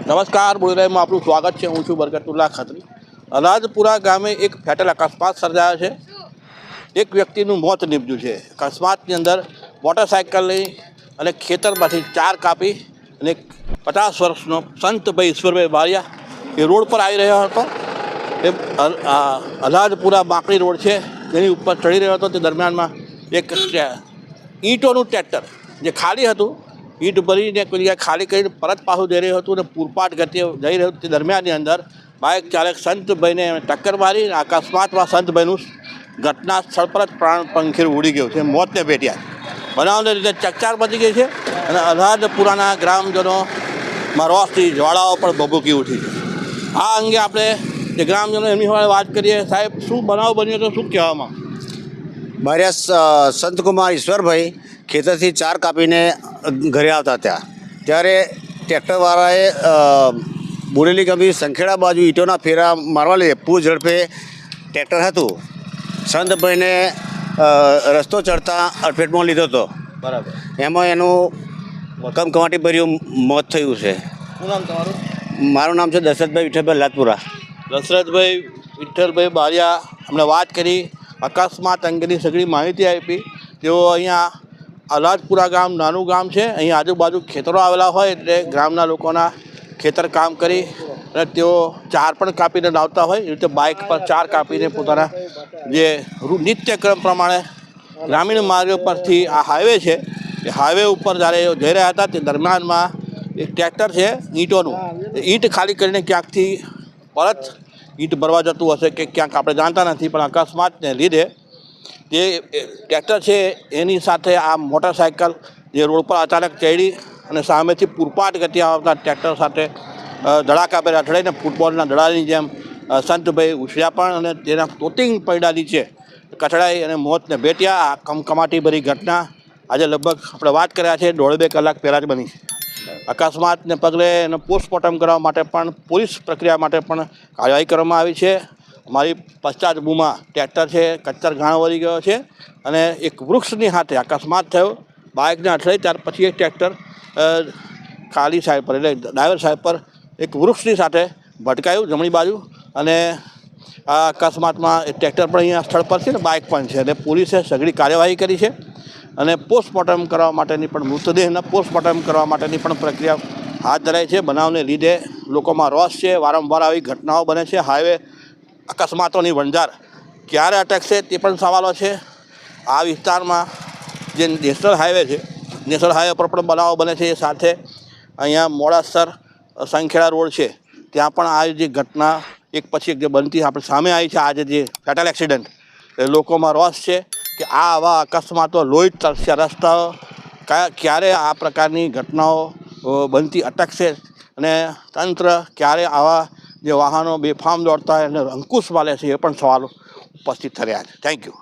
નમસ્કાર, બોલીરાયમાં આપનું સ્વાગત છે। હું છું બરકતુલ્લા ખત્રી। અલાદપુરા ગામે એક ફેટલ અકસ્માત સર્જાયો છે। એક વ્યક્તિનું મોત નીપજ્યું છે। અકસ્માતની અંદર મોટરસાઇકલની અને ખેતરમાંથી ચાર કાપી અને 50 વર્ષનો સંતભાઈ ઈશ્વરભાઈ બારિયા એ રોડ પર આવી રહ્યો હતો। એ અલાદપુરા બાંકડી રોડ છે તેની ઉપર ચડી રહ્યો હતો। તે દરમિયાનમાં એક ઈંટોનું ટ્રેક્ટર જે ખાલી હતું, ઈંટ ભરીને કોઈ જગ્યાએ ખાલી કરીને પરત પાછું જઈ રહ્યું હતું અને પૂરપાટ ગતિએ જઈ રહ્યું હતું। તે દરમિયાનની અંદર બાઇક ચાલક સંતભાઈને ટક્કર મારી અકસ્માતમાં સંતભાઈનું ઘટના સ્થળ પર જ પ્રાણ પંખીર ઉડી ગયું છે, મોતને ભેટ્યા। બનાવને લીધે ચકચાર મચી ગઈ છે અને અલાદપુરાના ગ્રામજનોમાં રોષથી જ્વાળાઓ પણ ભભૂકી ઉઠી છે। આ અંગે આપણે જે ગ્રામજનો એમની સાથે વાત કરીએ। સાહેબ, શું બનાવ બન્યો તો શું કહેવામાં? માર્યા સંતકુમાર ઈશ્વરભાઈ ખેતરથી ચાર કાપીને ઘરે આવતા હતા ત્યારે ટ્રેક્ટરવાળાએ બોરેલી ગમી સંખેડા બાજુ ઈંટોના ફેરા મારવા લીધે પૂર ઝડપે ટ્રેક્ટર હતું। સંતભાઈને રસ્તો ચડતા અડફેટમાં લીધો હતો। બરાબર। એમાં એનું કમકમાટી ભર્યું મોત થયું છે। શું નામ તમારું? મારું નામ છે દશરથભાઈ વિઠ્ઠલભાઈ લાદપુરા। દશરથભાઈ વિઠ્ઠલભાઈ બારિયા અમને વાત કરી, અકસ્માત અંગેની સઘળી માહિતી આપી। તેઓ અહીંયા અલાદપુરા ગામ નાનું ગામ છે, અહીં આજુબાજુ ખેતરો આવેલા હોય એટલે ગામના લોકોના ખેતર કામ કરી અને તેઓ ચાર પણ કાપીને લાવતા હોય, એ રીતે બાઇક પર ચાર કાપીને પોતાના જે નિત્યક્રમ પ્રમાણે ગ્રામીણ માર્ગ પરથી આ હાઈવે છે એ હાઈવે ઉપર જ્યારે જઈ રહ્યા હતા તે દરમિયાનમાં એક ટ્રેક્ટર છે ઈંટોનું, ઈંટ ખાલી કરીને ક્યાંકથી પરત ઈંટ ભરવા જતું હશે કે ક્યાંક આપણે જાણતા નથી, પણ અકસ્માતને લીધે જે ટ્રેક્ટર છે એની સાથે આ મોટરસાઇકલ જે રોડ પર અચાનક ચડી અને સામેથી પૂરપાટ ગતિ આવતા ટ્રેક્ટર સાથે ધડાકા ભેર અથડાઈને ફૂટબોલના દડાની જેમ સંતભાઈ ઉછળ્યા પણ અને તેના તોતિંગ પૈડા નીચે કચડાઈ અને મોતને ભેટ્યા। આ કમકમાટી ભરી ઘટના આજે લગભગ આપણે વાત કર્યા છે 1.5-2 કલાક પહેલાં જ બની છે। અકસ્માતને પગલે એને પોસ્ટમોર્ટમ કરવા માટે પણ પોલીસ પ્રક્રિયા માટે પણ કાર્યવાહી કરવામાં આવી છે। અમારી પશ્ચાતભૂમાં ટ્રેક્ટર છે કચ્ચર ઘાણ વળી ગયો છે અને એક વૃક્ષની સાથે અકસ્માત થયો। બાઇકને અથડાઈ ત્યાર પછી એક ટ્રેક્ટર ખાલી સાઈડ પર એટલે ડ્રાઈવર સાઈડ પર એક વૃક્ષની સાથે ભટકાયું જમણી બાજુ અને આ અકસ્માતમાં એક ટ્રેક્ટર પણ અહીંયા સ્થળ પર છે ને બાઇક પણ છે અને પોલીસે સઘળી કાર્યવાહી કરી છે અને પોસ્ટમોર્ટમ કરવા માટેની પણ મૃતદેહના પોસ્ટમોર્ટમ કરવા માટેની પણ પ્રક્રિયા હાથ ધરાઈ છે। બનાવને લીધે લોકોમાં રોષ છે। વારંવાર આવી ઘટનાઓ બને છે। હાઈવે અકસ્માતોની વણઝાર ક્યારે અટકશે તે પણ સવાલો છે। આ વિસ્તારમાં જે નેશનલ હાઈવે છે, નેશનલ હાઈવે પર પણ બનાવો બને છે। એ સાથે અહીંયા મોડાસર સંખેડા રોડ છે ત્યાં પણ આ જે ઘટના એક પછી એક જે બનતી આપણે સામે આવી છે, આજે જે ફેટલ એક્સિડન્ટ, એ લોકોમાં રોષ છે કે આવા અકસ્માતો લોહી તરસ્યા રસ્તાઓ ક્યારે આ પ્રકારની ઘટનાઓ બનતી અટકશે અને તંત્ર ક્યારે આવા જે વાહનો બેફામ દોડતા હોય એને અંકુશમાં લે છે, એ પણ સવાલો ઉપસ્થિત થયા છે। Thank you.